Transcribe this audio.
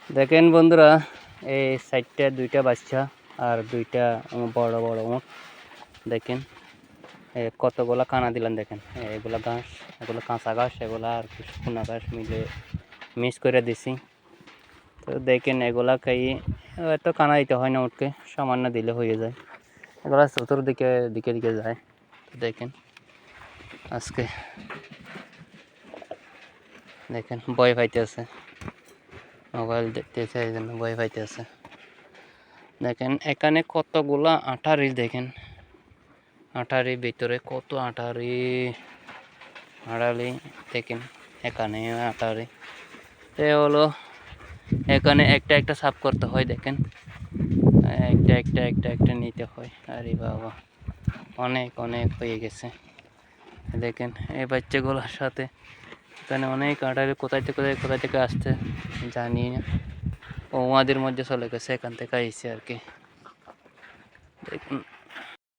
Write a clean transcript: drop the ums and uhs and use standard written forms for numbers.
দেখেন বন্ধুরা, এই সাইডটা দুইটা বাচ্চা আর দুইটা বড় বড় উট। দেখেন কতগুলা কানা দিলাম। দেখেন এগুলা ঘাস, এগুলো কাঁচা ঘাস, এগুলা আর শুকনা ঘাস মিলে মিক্স করে দিছি। তো দেখেন এগুলা খাই এত কানা দিতে হয় না, উঠকে সামান্য দিলে হয়ে যায়। এগুলা চতুর্দিকে দিকে দিকে যায়। দেখেন আজকে দেখেন ভয় পাইতেছে, মোবাইল দেখতেছে এই জন্য ভয় পাইতেছে। দেখেন এখানে কতগুলা আঠারি, দেখেন আঠারির ভিতরে কত আড়ালি। দেখেন এখানে আঠারি হলো, এখানে একটা একটা সাফ করতে হয়। দেখেন একটা নিতে হয়। আরে বাবা, অনেক অনেক হয়ে গেছে। দেখেন এই বাচ্চাগুলোর সাথে এখানে অনেক আঠারি কোথায় থেকে আসছে জানি না। ও ওদের মধ্যে চলে গেছে, এখান থেকে আইসে আর কি। দেখুন